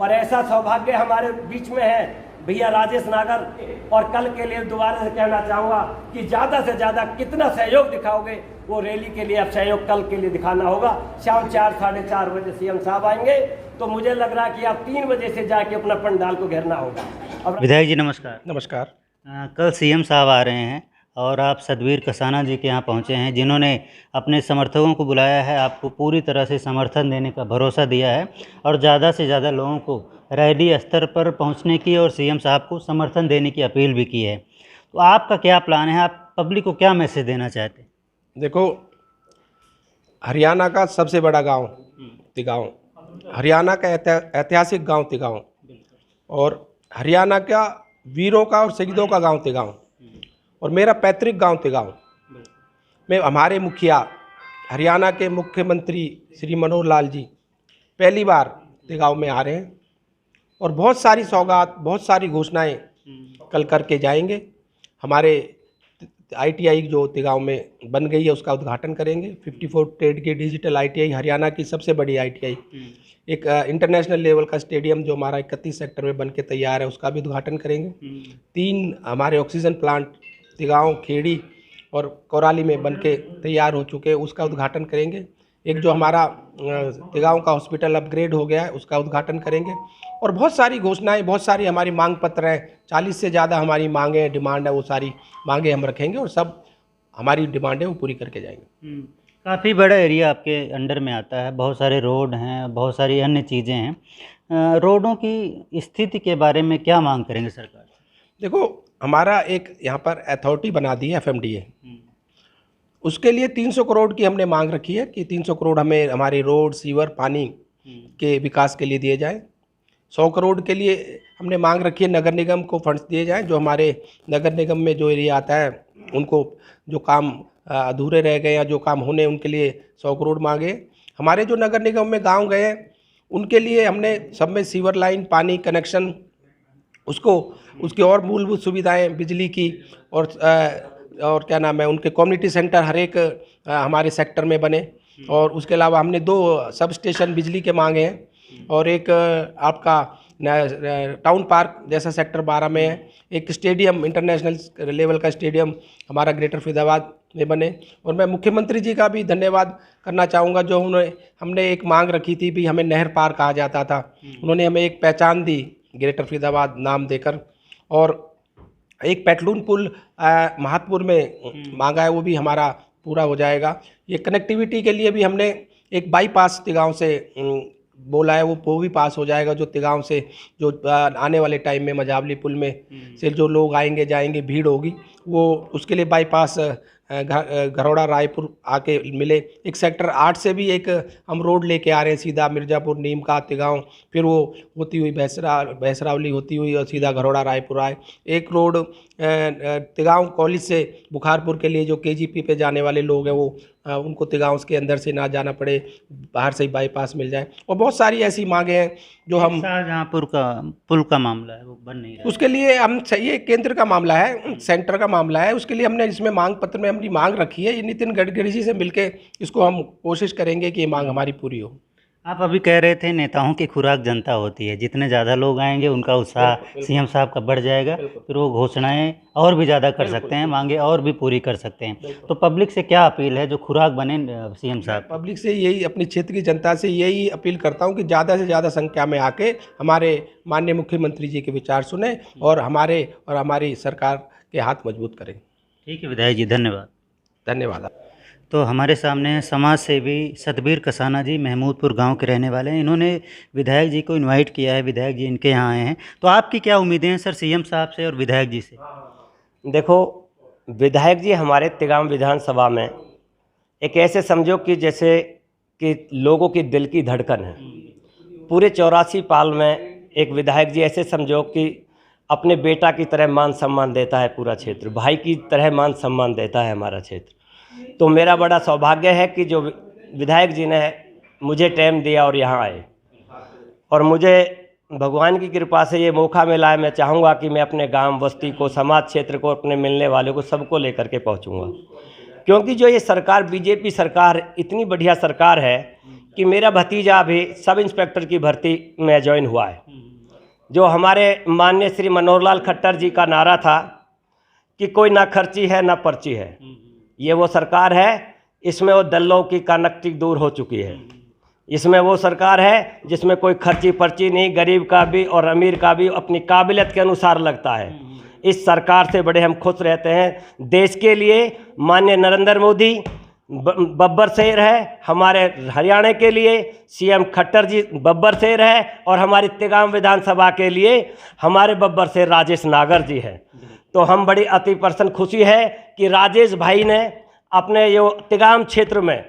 और ऐसा सौभाग्य हमारे बीच में है भैया राजेश नागर। और कल के लिए दोबारा से कहना चाहूँगा कि ज़्यादा से ज़्यादा कितना सहयोग दिखाओगे, वो रैली के लिए अब सहयोग कल के लिए दिखाना होगा। शाम 4 साढ़े 4 बजे सीएम साहब आएंगे, तो मुझे लग रहा है कि आप 3 बजे से जाके अपना पंडाल को घेरना होगा। अब विधायक जी नमस्कार। नमस्कार। कल सीएम साहब आ रहे हैं और आप सतबीर कसाना जी के यहाँ पहुँचे हैं, जिन्होंने अपने समर्थकों को बुलाया है, आपको पूरी तरह से समर्थन देने का भरोसा दिया है और ज़्यादा से ज़्यादा लोगों को रैली स्तर पर पहुँचने की और सीएम साहब को समर्थन देने की अपील भी की है। तो आपका क्या प्लान है, आप पब्लिक को क्या मैसेज देना चाहते हैं? देखो, हरियाणा का सबसे बड़ा गांव तिगांव, हरियाणा का ऐतिहासिक गांव तिगांव और हरियाणा का वीरों का और शहीदों का गांव तिगांव और मेरा पैतृक गांव तिगांव में हमारे मुखिया हरियाणा के मुख्यमंत्री श्री मनोहर लाल जी पहली बार तिगांव में आ रहे हैं और बहुत सारी सौगात, बहुत सारी घोषणाएं कल करके जाएंगे। हमारे ITI जो तिगांव में बन गई है उसका उद्घाटन करेंगे। 54 ट्रेड की डिजिटल ITI, हरियाणा की सबसे बड़ी ITI, एक इंटरनेशनल लेवल का स्टेडियम जो हमारा 31 सेक्टर में बन के तैयार है उसका भी उद्घाटन करेंगे। 3 हमारे ऑक्सीजन प्लांट तिगांव, खेड़ी और कोराली में बन के तैयार हो चुके हैं, उसका उद्घाटन करेंगे। एक जो हमारा तिगांव का हॉस्पिटल अपग्रेड हो गया है उसका उद्घाटन करेंगे और बहुत सारी घोषणाएं, बहुत सारी हमारी मांग पत्र हैं, 40 से ज़्यादा हमारी मांगें, डिमांड है, वो सारी मांगें हम रखेंगे और सब हमारी डिमांड है वो पूरी करके जाएंगे। काफ़ी बड़ा एरिया आपके अंडर में आता है, बहुत सारे रोड हैं, बहुत सारी अन्य चीज़ें हैं। रोडों की स्थिति के बारे में क्या मांग करेंगे सरकार से? देखो, हमारा एक यहाँ पर अथॉरिटी बना दी है FMDA, उसके लिए 300 करोड़ की हमने मांग रखी है कि 300 करोड़ हमें हमारे रोड, सीवर, पानी के विकास के लिए दिए जाएं। 100 करोड़ के लिए हमने मांग रखी है नगर निगम को फंड्स दिए जाएं। जो हमारे नगर निगम में जो एरिया आता है उनको जो काम अधूरे रह गए या जो काम होने उनके लिए 100 करोड़ मांगे। हमारे जो नगर निगम में गांव गए हैं उनके लिए हमने सब में सीवर लाइन, पानी कनेक्शन, उसकी और मूलभूत सुविधाएं, बिजली की और क्या नाम है, उनके कम्युनिटी सेंटर हर एक हमारे सेक्टर में बने। और उसके अलावा हमने 2 सब स्टेशन बिजली के मांगे हैं और एक आपका टाउन पार्क जैसा सेक्टर 12 में है। एक स्टेडियम, इंटरनेशनल लेवल का स्टेडियम हमारा ग्रेटर फरीदाबाद में बने। और मैं मुख्यमंत्री जी का भी धन्यवाद करना चाहूँगा, जो हमने एक मांग रखी थी भी हमें नहर पार कहा जाता था, उन्होंने हमें एक पहचान दी ग्रेटर फरीदाबाद नाम देकर। और एक पेटलून पुल महातपुर में मांगा है, वो भी हमारा पूरा हो जाएगा। ये कनेक्टिविटी के लिए भी हमने एक बाईपास तिगांव से बोला है, वो भी पास हो जाएगा। जो तिगांव से जो आने वाले टाइम में मजावली पुल में से जो लोग आएंगे जाएंगे, भीड़ होगी, वो उसके लिए बाईपास घरौड़ा रायपुर आके मिले। एक सेक्टर 8 से भी एक हम रोड लेके आ रहे हैं सीधा मिर्ज़ापुर, नीमका, तिगांव, फिर वो होती हुई भैंसरावली होती हुई और सीधा घरौड़ा रायपुर आए। एक रोड तिगांव कॉलेज से बुखारपुर के लिए जो KGP पे जाने वाले लोग हैं वो उनको तिगांव के अंदर से ना जाना पड़े, बाहर से ही बाईपास मिल जाए। और बहुत सारी ऐसी मांगे हैं जो हम शाहजहाँपुर का पुल का मामला है वो बन नहीं रहा, उसके लिए हम ये केंद्र का मामला है, सेंटर का मामला है, उसके लिए हमने इसमें मांग पत्र में अपनी मांग रखी है। ये नितिन गडकरी जी से मिलके इसको हम कोशिश करेंगे कि ये मांग हमारी पूरी हो। आप अभी कह रहे थे नेताओं की खुराक जनता होती है, जितने ज़्यादा लोग आएंगे उनका उत्साह सीएम साहब का बढ़ जाएगा, फिर वो घोषणाएं और भी ज़्यादा कर सकते हैं, मांगे और भी पूरी कर सकते हैं। तो पब्लिक से क्या अपील है जो खुराक बने सीएम साहब? पब्लिक से यही, अपनी क्षेत्र की जनता से यही अपील करता हूँ कि ज़्यादा से ज़्यादा संख्या में आके हमारे माननीय मुख्यमंत्री जी के विचार सुने और हमारी सरकार के हाथ मजबूत करें। ठीक है विधायक जी, धन्यवाद। धन्यवाद। तो हमारे सामने हैं समाज सेवी सतबीर कसाना जी, महमूदपुर गांव के रहने वाले हैं। इन्होंने विधायक जी को इनवाइट किया है, विधायक जी इनके यहाँ आए हैं। तो आपकी क्या उम्मीदें हैं सर सीएम साहब से और विधायक जी से? देखो, विधायक जी हमारे तिगांव विधानसभा में एक ऐसे समझो कि जैसे कि लोगों की दिल की धड़कन है। पूरे 84 पाल में एक विधायक जी ऐसे समझो कि अपने बेटा की तरह मान सम्मान देता है पूरा क्षेत्र, भाई की तरह मान सम्मान देता है हमारा क्षेत्र। तो मेरा बड़ा सौभाग्य है कि जो विधायक जी ने मुझे टाइम दिया और यहाँ आए, और मुझे भगवान की कृपा से ये मौका मिला है। मैं चाहूँगा कि मैं अपने गांव बस्ती को, समाज क्षेत्र को, अपने मिलने वालों को, सबको लेकर के पहुँचूँगा, क्योंकि जो ये सरकार BJP सरकार इतनी बढ़िया सरकार है कि मेरा भतीजा भी सब इंस्पेक्टर की भर्ती में ज्वाइन हुआ है। जो हमारे माननीय श्री मनोहर लाल खट्टर जी का नारा था कि कोई ना खर्ची है ना पर्ची है, ये वो सरकार है, इसमें वो दल्लों की कानक्ति दूर हो चुकी है। इसमें वो सरकार है जिसमें कोई खर्ची पर्ची नहीं, गरीब का भी और अमीर का भी अपनी काबिलियत के अनुसार लगता है। इस सरकार से बड़े हम खुश रहते हैं। देश के लिए माननीय नरेंद्र मोदी बब्बर शेर है, हमारे हरियाणा के लिए सीएम खट्टर जी बब्बर शेर है, और हमारी तिगाम विधानसभा के लिए हमारे बब्बर शेर राजेश नागर जी हैं। तो हम बड़ी अति प्रसन्न खुशी है कि राजेश भाई ने अपने यो तिगाम क्षेत्र में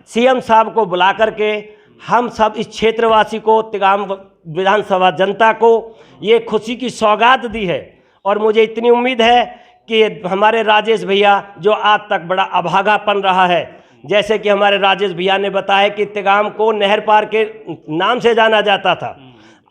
सीएम साहब को बुला करके हम सब इस क्षेत्रवासी को, तिगाम विधानसभा जनता को ये खुशी की सौगात दी है। और मुझे इतनी उम्मीद है कि हमारे राजेश भैया जो आज तक बड़ा अभागापन रहा है, जैसे कि हमारे राजेश भैया ने बताया कि तिगाम को नहर पार के नाम से जाना जाता था,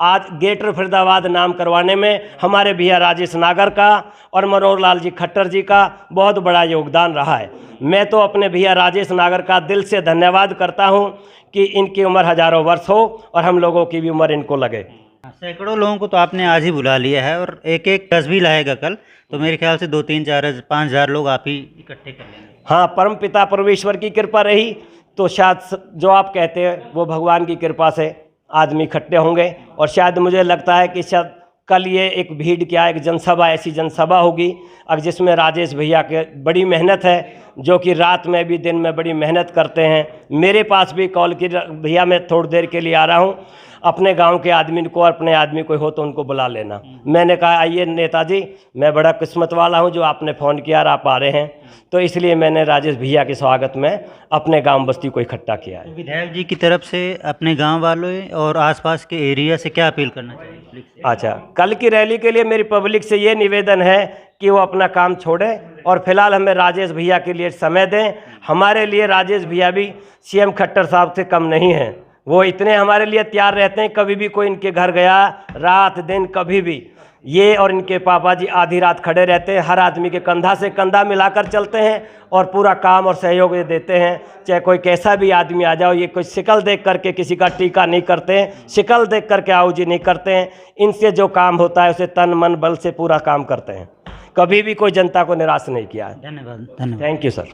आज ग्रेटर फरीदाबाद नाम करवाने में हमारे भैया राजेश नागर का और मनोहर लाल जी खट्टर जी का बहुत बड़ा योगदान रहा है। मैं तो अपने भैया राजेश नागर का दिल से धन्यवाद करता हूं कि इनकी उम्र हजारों वर्ष हो और हम लोगों की भी उम्र इनको लगे। सैकड़ों लोगों को तो आपने आज ही बुला लिया है और एक एक बस भी लाएगा कल, तो मेरे ख्याल से 2, 3, 4, 5 हज़ार लोग आप ही इकट्ठे कर लेंगे। हाँ, परम पिता परमेश्वर की कृपा रही तो शायद जो आप कहते हैं वो भगवान की कृपा से आदमी इकट्ठे होंगे। और शायद मुझे लगता है कि शायद कल ये एक भीड़ क्या, एक जनसभा, ऐसी जनसभा होगी अब जिसमें राजेश भैया के बड़ी मेहनत है, जो कि रात में भी दिन में बड़ी मेहनत करते हैं। मेरे पास भी कॉल की, भैया मैं थोड़ी देर के लिए आ रहा हूँ, अपने गांव के आदमी को, अपने आदमी कोई हो तो उनको बुला लेना। मैंने कहा आइए नेताजी, मैं बड़ा किस्मत वाला हूं जो आपने फ़ोन किया और आप आ रहे हैं, तो इसलिए मैंने राजेश भैया के स्वागत में अपने गांव बस्ती को इकट्ठा किया है। विधायक जी की तरफ से अपने गांव वालों और आसपास के एरिया से क्या अपील करना चाहिए? अच्छा, कल की रैली के लिए मेरी पब्लिक से ये निवेदन है कि वो अपना काम छोड़ें और फिलहाल हमें राजेश भैया के लिए समय दें। हमारे लिए राजेश भैया भी सीएम खट्टर साहब से कम नहीं हैं। वो इतने हमारे लिए तैयार रहते हैं, कभी भी कोई इनके घर गया, रात दिन कभी भी, ये और इनके पापा जी आधी रात खड़े रहते हैं, हर आदमी के कंधा से कंधा मिलाकर चलते हैं और पूरा काम और सहयोग ये देते हैं। चाहे कोई कैसा भी आदमी आ जाओ, ये कोई शिकल देख करके किसी का टीका नहीं करते हैं, शिकल देख करके आओ जी नहीं करते हैं। इनसे जो काम होता है उसे तन मन बल से पूरा काम करते हैं, कभी भी कोई जनता को निराश नहीं किया है। धन्यवाद। Thank you sir.